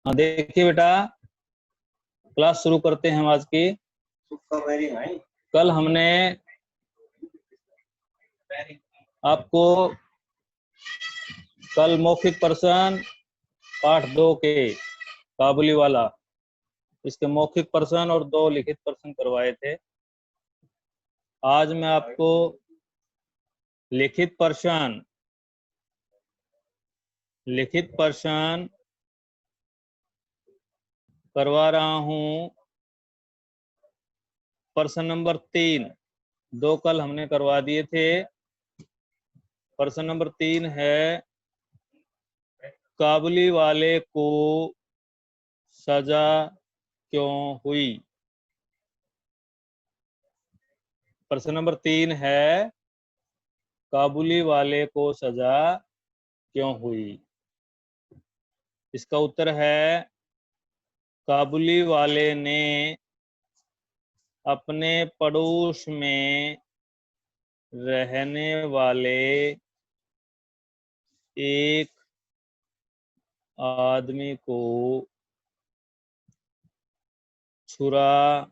हाँ देखिए बेटा, क्लास शुरू करते हैं हम आज की। कल हमने आपको मौखिक प्रश्न पाठ 2 के काबुली वाला, इसके मौखिक प्रश्न और 2 लिखित प्रश्न करवाए थे। आज मैं आपको लिखित प्रश्न करवा रहा हूं। प्रश्न नंबर 3, 2 कल हमने करवा दिए थे। प्रश्न नंबर 3 है, काबुली वाले को सजा क्यों हुई। प्रश्न नंबर 3 है, काबुली वाले को सजा क्यों हुई। इसका उत्तर है, काबुली वाले ने अपने पड़ोस में रहने वाले एक आदमी को छुरा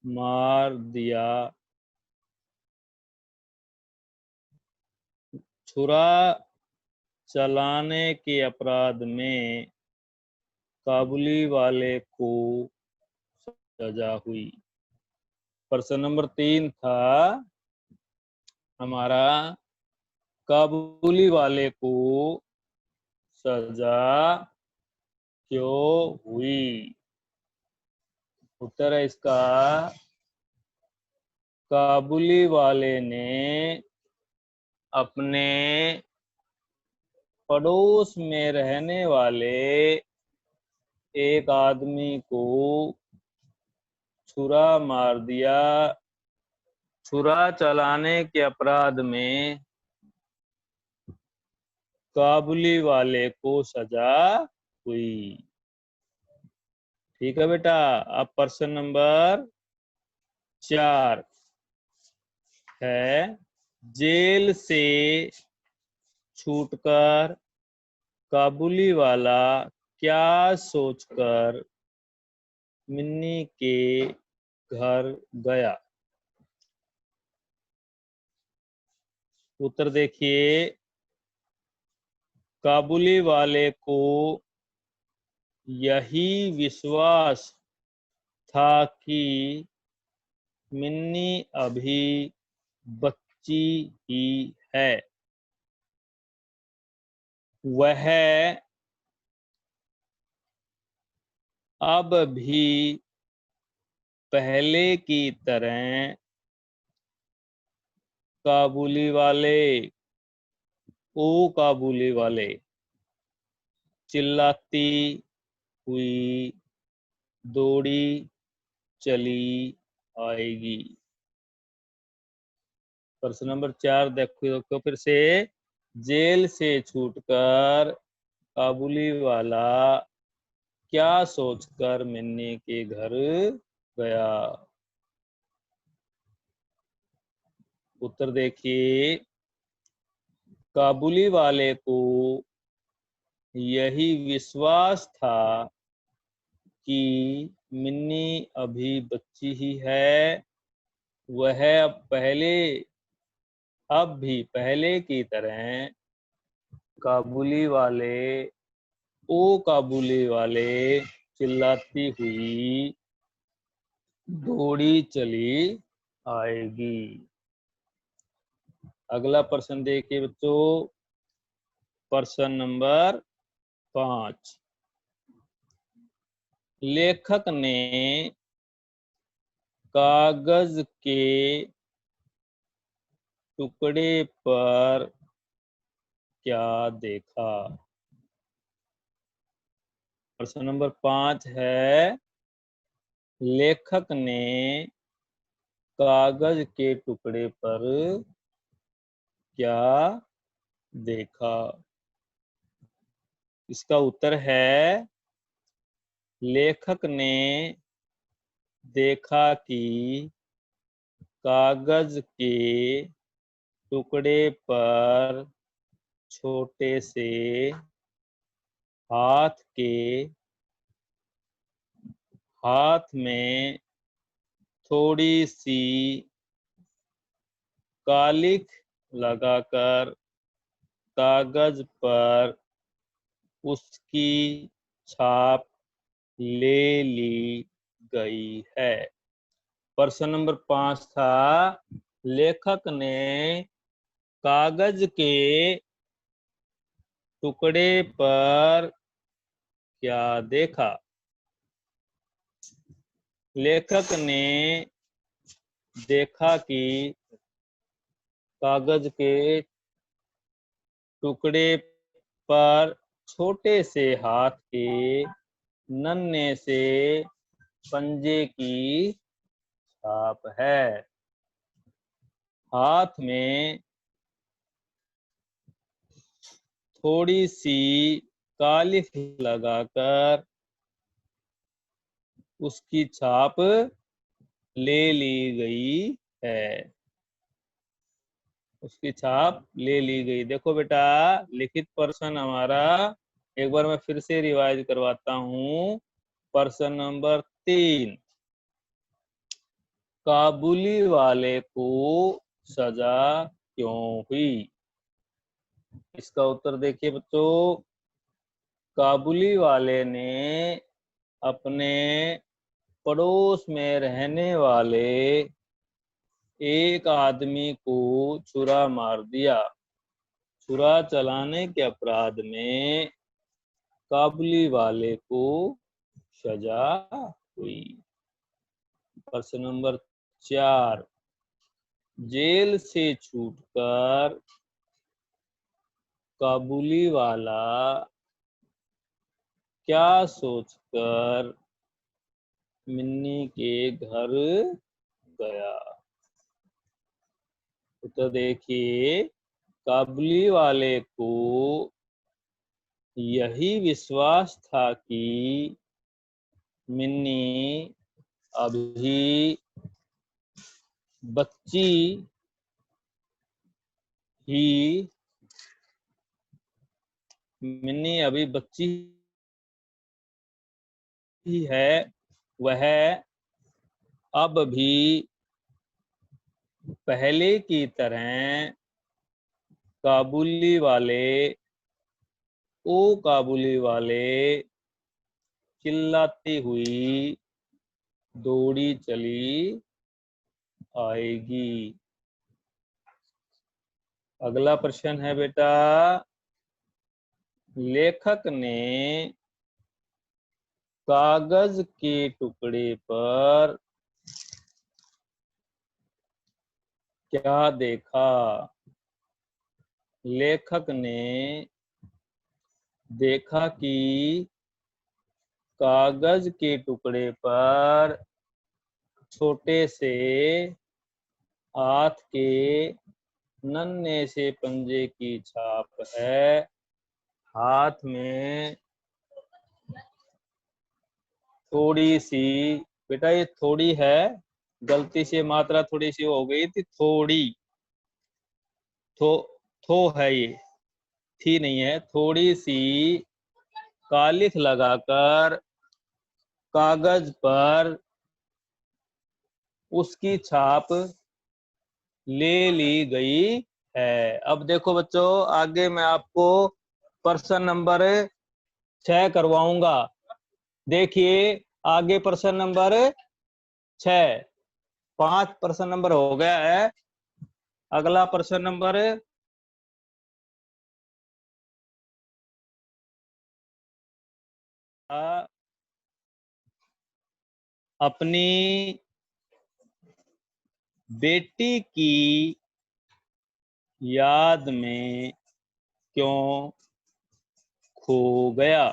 मार दिया। छुरा चलाने के अपराध में काबुली वाले को सजा हुई। प्रश्न नंबर 3 था हमारा, काबुली वाले को सजा क्यों हुई। उत्तर है इसका, काबुली वाले ने अपने पड़ोस में रहने वाले एक आदमी को छुरा मार दिया। छुरा चलाने के अपराध में काबुली वाले को सजा हुई। ठीक है बेटा। अब प्रश्न नंबर 4 है, जेल से छूटकर काबुली वाला क्या सोचकर मिन्नी के घर गया। उत्तर देखिए, काबुली वाले को यही विश्वास था कि मिन्नी अभी बच्ची ही है, वह अब भी पहले की तरह काबुली वाले चिल्लाती हुई दौड़ी चली आएगी। प्रश्न नंबर 4 देखो फिर से, जेल से छूटकर काबुली वाला क्या सोचकर मिन्नी के घर गया। उत्तर देखिए, काबुली वाले को यही विश्वास था कि मिन्नी अभी बच्ची ही है, वह अब भी पहले की तरह काबुली वाले चिल्लाती हुई दौड़ी चली आएगी। अगला प्रश्न देखिए बच्चों, प्रश्न नंबर 5। लेखक ने कागज के टुकड़े पर क्या देखा। प्रश्न नंबर 5 है, लेखक ने कागज के टुकड़े पर क्या देखा। इसका उत्तर है, लेखक ने देखा कि कागज के टुकड़े पर छोटे से हाथ में थोड़ी सी कालिख लगाकर कागज पर उसकी छाप ले ली गई है। प्रश्न नंबर 5 था, लेखक ने कागज के टुकड़े पर क्या देखा? लेखक ने देखा कि कागज के टुकड़े पर छोटे से हाथ के नन्हे से पंजे की छाप है। हाथ में थोड़ी सी कालिख लगाकर उसकी छाप ले ली गई है। उसकी छाप ले ली गई। देखो बेटा, लिखित प्रश्न हमारा एक बार मैं फिर से रिवाइज करवाता हूं। प्रश्न नंबर 3, काबुली वाले को सजा क्यों हुई? इसका उत्तर देखिए बच्चों। काबुली वाले ने अपने पड़ोस में रहने वाले एक आदमी को छुरा मार दिया। छुरा चलाने के अपराध में काबुली वाले को सजा हुई। प्रश्न नंबर 4, जेल से छूटकर काबुली वाला क्या सोचकर मिन्नी के घर गया? तो देखिए, काबुली वाले को यही विश्वास था कि मिन्नी अभी बच्ची ही मिन्नी अभी बच्ची ही है। वह अब भी पहले की तरह काबुली वाले काबुली वाले चिल्लाती हुई दौड़ी चली आएगी। अगला प्रश्न है बेटा, लेखक ने कागज के टुकड़े पर क्या देखा? लेखक ने देखा कि कागज के टुकड़े पर छोटे से हाथ के नन्हे से पंजे की छाप है। हाथ में थोड़ी सी, बेटा ये थोड़ी है, गलती से मात्रा थोड़ी सी हो गई थी। थोड़ी थो है, ये थी नहीं है। थोड़ी सी कालिख लगाकर कागज पर उसकी छाप ले ली गई है। अब देखो बच्चों, आगे मैं आपको प्रश्न नंबर 6 करवाऊंगा। देखिए, आगे प्रश्न नंबर 6, 5 प्रश्न नंबर हो गया है। अगला प्रश्न नंबर अपनी बेटी की याद में क्यों खो गया?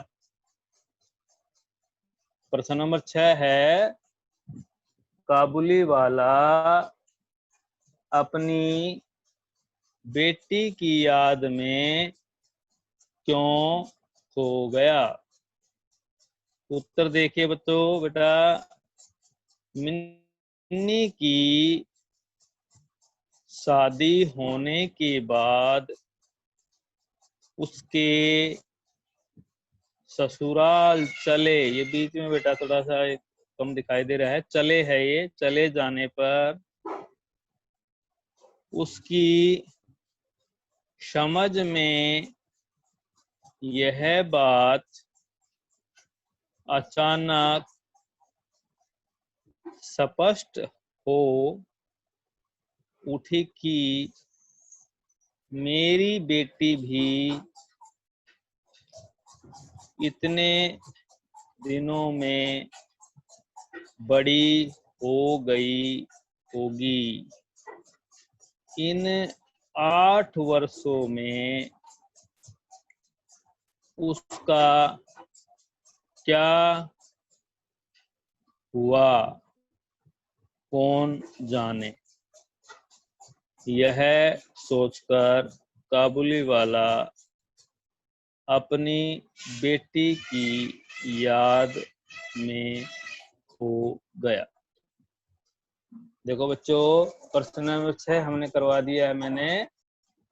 प्रश्न नंबर 6 है, काबुली वाला अपनी बेटी की याद में क्यों खो गया? उत्तर देखिए बच्चों। बेटा, मिन्नी की शादी होने के बाद उसके ससुराल चले, ये बीच में बेटा थोड़ा सा कम दिखाई दे रहा है, चले है ये, चले जाने पर उसकी समझ में यह बात अचानक स्पष्ट हो उठी कि मेरी बेटी भी इतने दिनों में बड़ी हो गई होगी। इन 8 वर्षों में उसका क्या हुआ कौन जाने। यह सोचकर काबुली वाला अपनी बेटी की याद में खो गया। देखो बच्चों, प्रश्न नंबर 6 हमने करवा दिया है, मैंने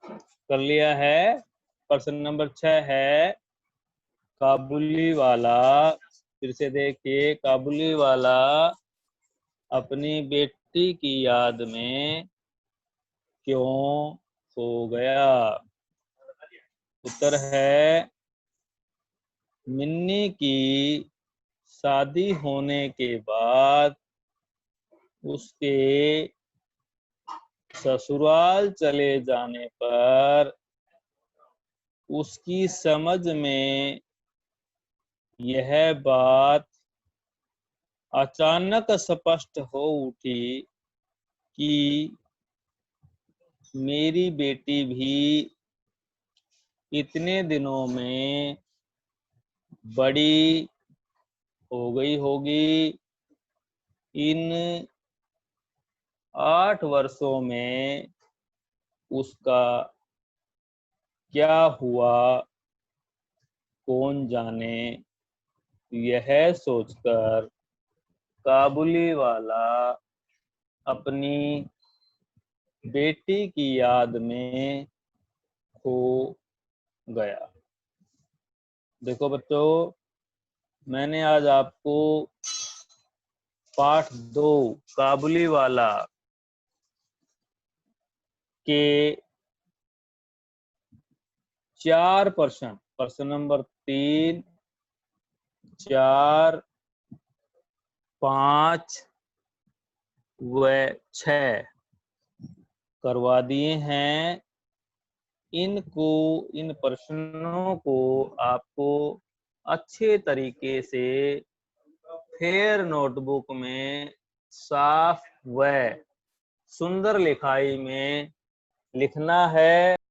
कर लिया है। प्रश्न नंबर 6 है काबुली वाला, फिर से देखिए, काबुली वाला अपनी बेटी की याद में क्यों सो गया। उत्तर है मिन्नी की शादी होने के बाद उसके ससुराल चले जाने पर उसकी समझ में यह बात अचानक स्पष्ट हो उठी कि मेरी बेटी भी इतने दिनों में बड़ी हो गई होगी। इन 8 वर्षों में उसका क्या हुआ कौन जाने। यह सोचकर काबुली वाला अपनी बेटी की याद में खो गया। देखो बच्चों, मैंने आज आपको पाठ 2 काबुली वाला के 4 प्रश्न, प्रश्न नंबर 3, 4, 5 व 6 करवा दिए हैं। इन प्रश्नों को आपको अच्छे तरीके से फिर नोटबुक में साफ व सुंदर लिखाई में लिखना है।